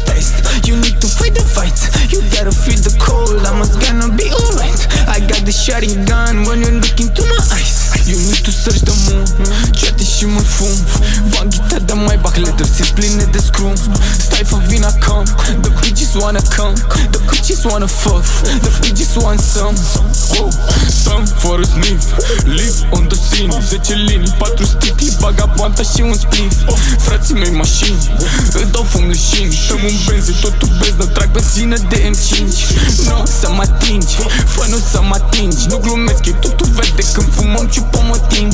hypnotized. You need to fight the fight. You gotta feel the cold. I'm gonna be alright. I got the shotgun when you look into my eyes. You need to search the moon. Ceate și mă fum. Bag guitar, dar mai bag letter. Se pline de scrum. Stai fă vina come. The bitches wanna come. The bitches wanna fuck. The bitches want some. Oh, some for a sniff. Live on the scene. 10 linii, 4 sticli, bagabanta și un spliff. Frații mei mașini, îți dau fum leșini. Stăm în benzi, totul beznă, trag benzină de M5. Nu să mă atingi, fă nu să mă atingi. Nu glumesc, e totul verde când fumăm, ciupăm o ting.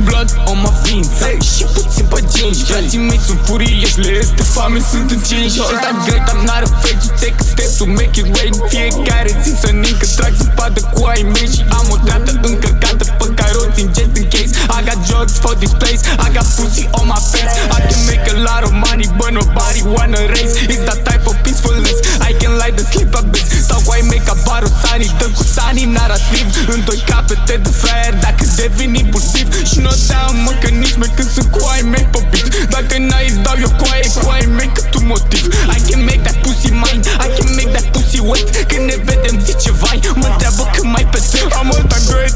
Blood on my veins, și puțin pe jeans. Frații mei sunt furioși, le este foame, sunt încinși. All time great, I'm not afraid to take a step to make it rain. Fiecare zi să nincă, trag zăpadă cu ai mei. Și am o treaptă încărcată pe caroți în just in case. I got drugs for this place, I got pussy on my face. I can make a lot of money, but nobody wanna raise. It's that type of peacefulness, I can light the sleep abyss. Stau cu ai mei ca barul Sani, dăm cu Sani narativ. În doi capete de fraier dacă devin impulsiv. Și nu dau mecanisme când sunt cu ai mei pe beat. Dacă n-ai îți dau eu cu ai mei cât un motiv. I can make that pussy mine, I can make that pussy wet. Când ne vedem zice vai, mă întreabă când mai petrec. I'm all time great,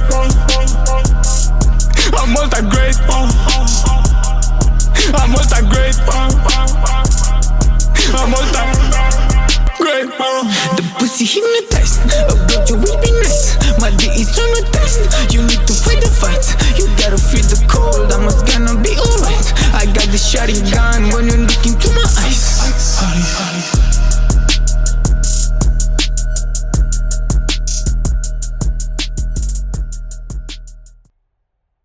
I'm all time great, I'm all time great, I'm all time great. The pussy hypnotized, a blow you will be nice. My D is on a test. You need to fight the fight. You gotta feel the